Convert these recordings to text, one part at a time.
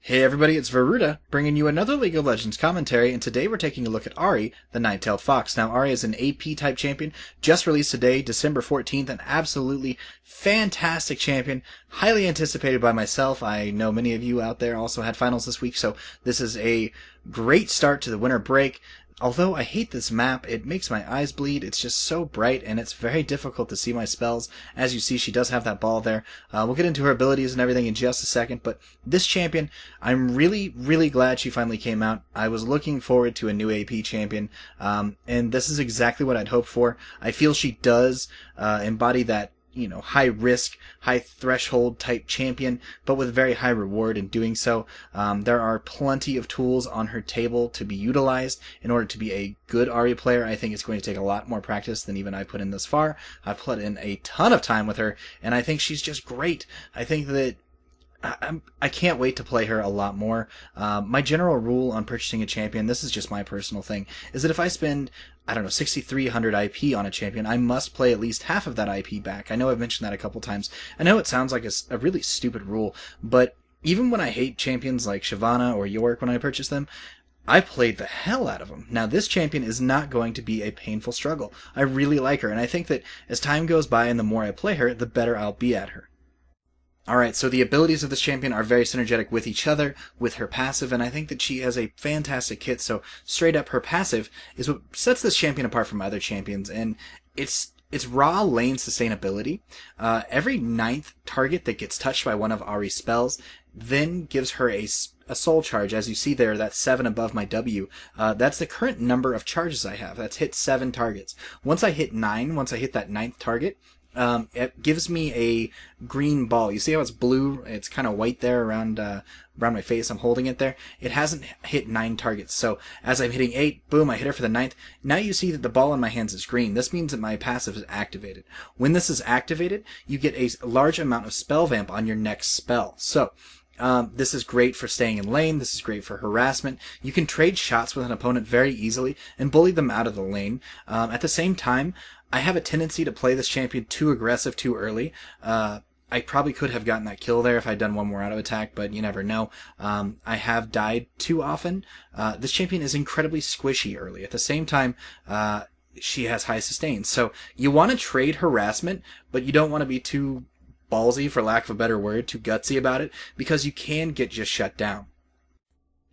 Hey everybody, it's Veruda, bringing you another League of Legends commentary, and today we're taking a look at Ahri, the Nine-Tailed Fox. Now, Ahri is an AP-type champion, just released today, December 14th, an absolutely fantastic champion, highly anticipated by myself. I know many of you out there also had finals this week, so this is a great start to the winter break. Although I hate this map, it makes my eyes bleed. It's just so bright, and it's very difficult to see my spells. As you see, she does have that ball there. We'll get into her abilities and everything in just a second, but this champion, I'm really glad she finally came out. I was looking forward to a new AP champion, and this is exactly what I'd hoped for. I feel she does embody that, high risk, high threshold type champion, but with very high reward in doing so. There are plenty of tools on her table to be utilized in order to be a good Ahri player. I think it's going to take a lot more practice than even I put in thus far. I've put in a ton of time with her, and I think she's just great. I think that I can't wait to play her a lot more. My general rule on purchasing a champion, this is just my personal thing, is that if I spend, 6,300 IP on a champion, I must play at least half of that IP back. I know I've mentioned that a couple times. I know it sounds like a really stupid rule, but even when I hate champions like Shyvana or York when I purchase them, I played the hell out of them. Now, this champion is not going to be a painful struggle. I really like her, and I think that as time goes by and the more I play her, the better I'll be at her. Alright, so the abilities of this champion are very synergetic with each other, with her passive, and I think that she has a fantastic hit, so straight up her passive is what sets this champion apart from other champions, and it's raw lane sustainability. Every 9th target that gets touched by one of Ahri's spells then gives her a soul charge. As you see there, that's 7 above my W. That's the current number of charges I have. That's hit 7 targets. Once I hit that 9th target, it gives me a green ball. You see how it's blue? It's kind of white there around my face. I'm holding it there. It hasn't hit 9 targets. So as I'm hitting 8, boom, I hit her for the 9th. Now you see that the ball in my hands is green. This means that my passive is activated. When this is activated, you get a large amount of spell vamp on your next spell. So this is great for staying in lane. This is great for harassment. You can trade shots with an opponent very easily and bully them out of the lane. At the same time, I have a tendency to play this champion too aggressive too early. I probably could have gotten that kill there if I'd done one more auto attack, but you never know. I have died too often. This champion is incredibly squishy early. At the same time, she has high sustain. So you want to trade harassment, but you don't want to be too ballsy, for lack of a better word, too gutsy about it, because you can get just shut down.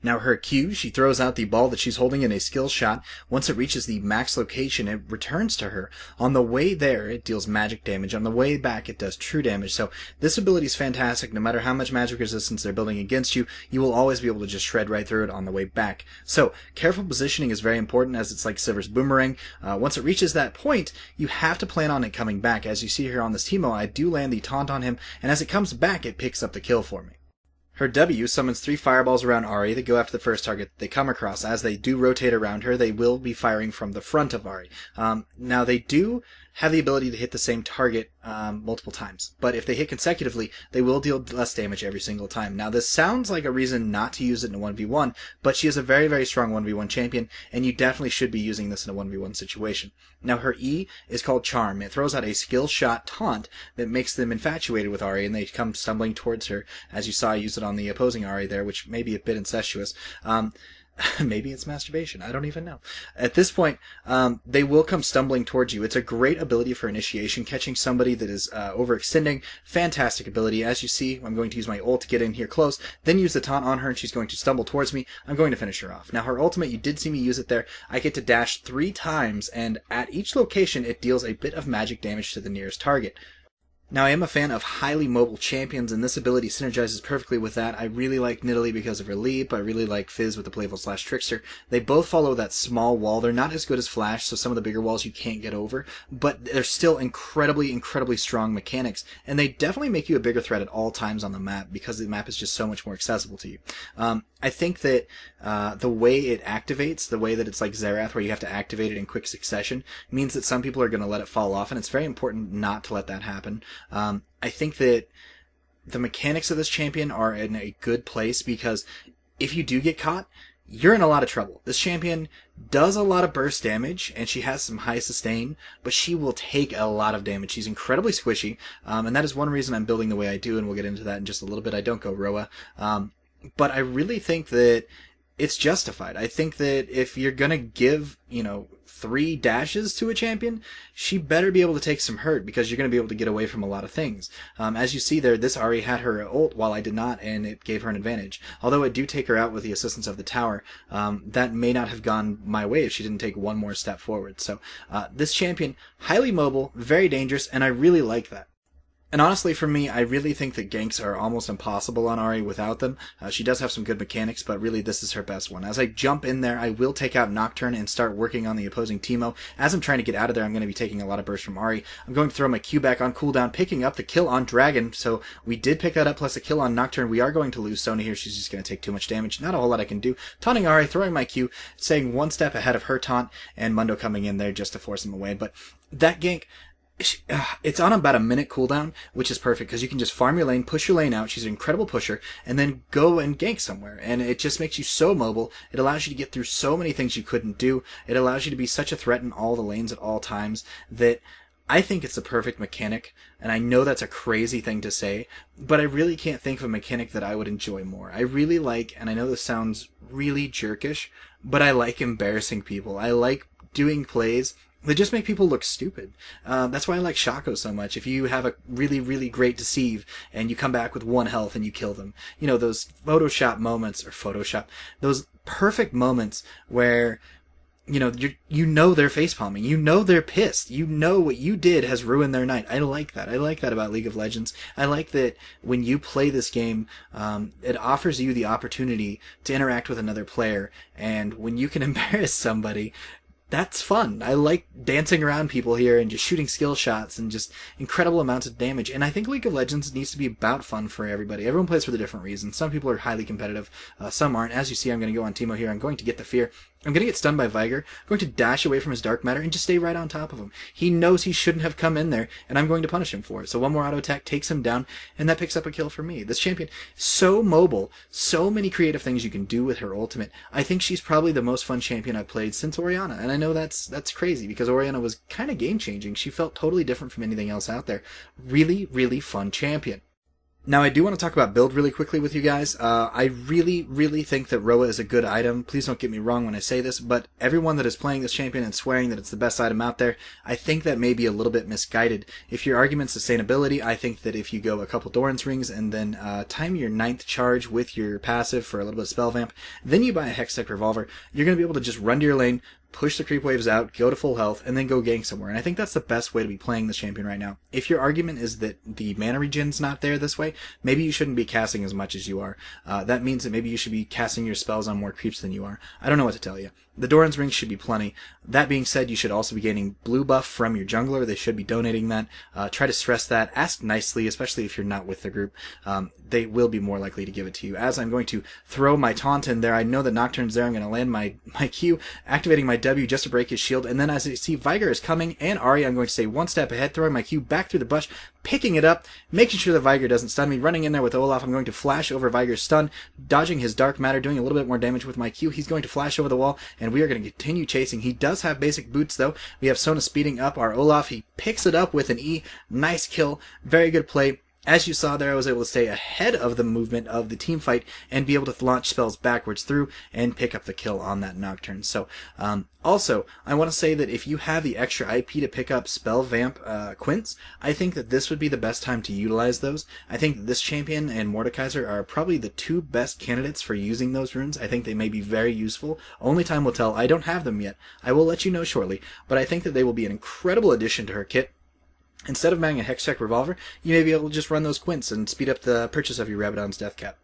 Now her Q, she throws out the ball that she's holding in a skill shot. Once it reaches the max location, it returns to her. On the way there, it deals magic damage. On the way back, it does true damage. So this ability is fantastic. No matter how much magic resistance they're building against you, you will always be able to just shred right through it on the way back. So careful positioning is very important, as it's like Sivir's boomerang. Once it reaches that point, you have to plan on it coming back. As you see here on this Teemo, I do land the taunt on him, and as it comes back, it picks up the kill for me. Her W summons 3 fireballs around Ahri that go after the first target they come across. As they do rotate around her, they will be firing from the front of Ahri. Now, they do have the ability to hit the same target multiple times, but if they hit consecutively, they will deal less damage every single time. Now, this sounds like a reason not to use it in a 1v1, but she is a very strong 1v1 champion, and you definitely should be using this in a 1v1 situation. Now, her E is called Charm. It throws out a skill shot taunt that makes them infatuated with Ahri, and they come stumbling towards her. As you saw, I used it on the opposing Ahri there, which may be a bit incestuous. Maybe it's masturbation. I don't even know. At this point, they will come stumbling towards you. It's a great ability for initiation, catching somebody that is overextending. Fantastic ability. As you see, I'm going to use my ult to get in here close, then use the taunt on her, and she's going to stumble towards me. I'm going to finish her off. Now, her ultimate, you did see me use it there. I get to dash 3 times, and at each location, it deals a bit of magic damage to the nearest target. Now, I am a fan of highly mobile champions, and this ability synergizes perfectly with that. I really like Nidalee because of her leap. I really like Fizz with the Playful Slash Trickster. They both follow that small wall. They're not as good as Flash, so some of the bigger walls you can't get over, but they're still incredibly strong mechanics, and they definitely make you a bigger threat at all times on the map because the map is just so much more accessible to you. I think that the way it activates, the way that it's like Xerath, where you have to activate it in quick succession, means that some people are going to let it fall off, and it's very important not to let that happen. I think that the mechanics of this champion are in a good place, because if you do get caught, you're in a lot of trouble. This champion does a lot of burst damage, and she has some high sustain, but she will take a lot of damage. She's incredibly squishy, and that is one reason I'm building the way I do, and we'll get into that in just a little bit. I don't go Roa. but I really think that it's justified. I think that if you're gonna give, 3 dashes to a champion, she better be able to take some hurt, because you're gonna be able to get away from a lot of things. As you see there, this Ahri had her ult while I did not, and it gave her an advantage. Although I do take her out with the assistance of the tower, that may not have gone my way if she didn't take one more step forward. So this champion, highly mobile, very dangerous, and I really like that. And honestly, for me, I really think that ganks are almost impossible on Ahri without them. She does have some good mechanics, but really this is her best one. As I jump in there, I will take out Nocturne and start working on the opposing Teemo. As I'm trying to get out of there, I'm going to be taking a lot of burst from Ahri. I'm going to throw my Q back on cooldown, picking up the kill on Dragon, so we did pick that up, plus a kill on Nocturne. We are going to lose Sona here. She's just going to take too much damage. Not a whole lot I can do. Taunting Ahri, throwing my Q, staying one step ahead of her taunt, and Mundo coming in there just to force him away. But that gank, it's on about a minute cooldown, which is perfect because you can just farm your lane, push your lane out. She's an incredible pusher, and then go and gank somewhere. And it just makes you so mobile. It allows you to get through so many things you couldn't do. It allows you to be such a threat in all the lanes at all times that I think it's the perfect mechanic. And I know that's a crazy thing to say, but I really can't think of a mechanic that I would enjoy more. I really like, and I know this sounds really jerkish, but I like embarrassing people. I like doing plays they just make people look stupid. That's why I like Shaco so much. If you have a really, really great deceive and you come back with 1 health and you kill them, those Photoshop moments, those perfect moments where, they're facepalming, they're pissed, what you did has ruined their night. I like that. I like that about League of Legends. I like that when you play this game, it offers you the opportunity to interact with another player, and when you can embarrass somebody, that's fun. I like dancing around people here and just shooting skill shots and just incredible amounts of damage. And I think League of Legends needs to be about fun for everybody. Everyone plays for the different reasons. Some people are highly competitive. Some aren't. As you see, I'm going to go on Teemo here. I'm going to get the fear. I'm going to get stunned by Viger. I'm going to dash away from his dark matter and just stay right on top of him. He knows he shouldn't have come in there, and I'm going to punish him for it. So one more auto attack takes him down, and that picks up a kill for me. This champion, so mobile, so many creative things you can do with her ultimate. I think she's probably the most fun champion I've played since Orianna, and I know that's crazy because Orianna was kind of game-changing. She felt totally different from anything else out there. Really, really fun champion. Now, I do want to talk about build really quickly with you guys. I really, really think that Roa is a good item. Please don't get me wrong when I say this, but everyone that is playing this champion and swearing that it's the best item out there, I think that may be a little bit misguided. If your argument's sustainability, I think that if you go a couple Doran's rings and then time your 9th charge with your passive for a little bit of spell vamp, then you buy a Hextech Revolver, you're going to be able to just run to your lane, push the creep waves out, go to full health, and then go gank somewhere. And I think that's the best way to be playing this champion right now. If your argument is that the mana regen's not there this way, maybe you shouldn't be casting as much as you are. That means that maybe you should be casting your spells on more creeps than you are. I don't know what to tell you. The Doran's rings should be plenty. That being said, you should also be gaining blue buff from your jungler. They should be donating that. Try to stress that. Ask nicely, especially if you're not with the group. They will be more likely to give it to you. As I'm going to throw my taunt in there, I know that Nocturne's there. I'm going to land my Q, activating my W just to break his shield. And then as you see, Viger is coming, and Ahri, I'm going to stay one step ahead, throwing my Q back through the bush, picking it up, making sure that Viger doesn't stun me, running in there with Olaf. I'm going to flash over Viger's stun, dodging his dark matter, doing a little bit more damage with my Q. He's going to flash over the wall, and we are going to continue chasing. He does have basic boots, though. We have Sona speeding up our Olaf. He picks it up with an E. Nice kill. Very good play. As you saw there, I was able to stay ahead of the movement of the team fight and be able to launch spells backwards through and pick up the kill on that Nocturne. So, also, I want to say that if you have the extra IP to pick up spell vamp quints, I think that this would be the best time to utilize those. I think that this champion and Mordekaiser are probably the 2 best candidates for using those runes. I think they may be very useful. Only time will tell. I don't have them yet. I will let you know shortly, but I think that they will be an incredible addition to her kit. Instead of buying a Hextech Revolver, you may be able to just run those quints and speed up the purchase of your Rabadon's Deathcap.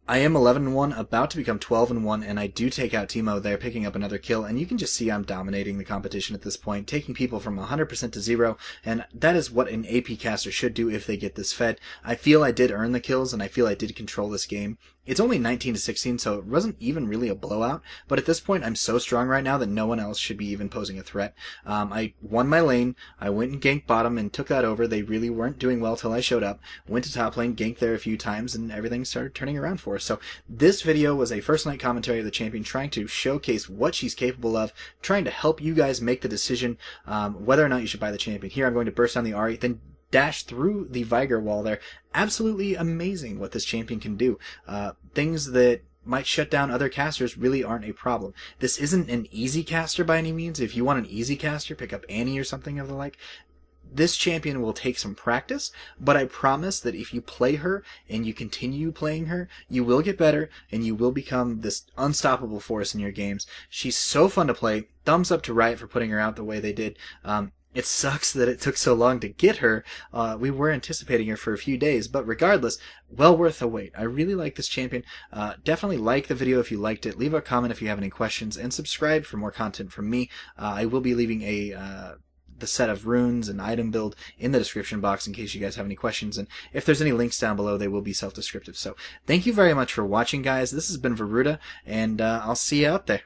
I am 11-1, about to become 12-1, and I do take out Teemo there, picking up another kill, and you can just see I'm dominating the competition at this point, taking people from 100% to 0, and that is what an AP caster should do if they get this fed. I feel I did earn the kills, and I feel I did control this game. It's only 19-16, so it wasn't even really a blowout, but at this point I'm so strong right now that no one else should be even posing a threat. I won my lane, I went and ganked bottom and took that over. They really weren't doing well till I showed up, went to top lane, ganked there a few times, and everything started turning around for us. So this video was a first night commentary of the champion, trying to showcase what she's capable of, trying to help you guys make the decision whether or not you should buy the champion. Here I'm going to burst on the Ahri, then dash through the Viger wall there. Absolutely amazing what this champion can do. Things that might shut down other casters really aren't a problem. This isn't an easy caster by any means. If you want an easy caster, pick up Annie or something of the like. This champion will take some practice, but I promise that if you play her and you continue playing her, you will get better and you will become this unstoppable force in your games. She's so fun to play. Thumbs up to Riot for putting her out the way they did. It sucks that it took so long to get her. We were anticipating her for a few days, but regardless, well worth the wait. I really like this champion. Definitely like the video if you liked it. Leave a comment if you have any questions, and subscribe for more content from me. I will be leaving the set of runes and item build in the description box in case you guys have any questions, and if there's any links down below, they will be self-descriptive. So thank you very much for watching, guys. This has been Varuda, and I'll see you out there.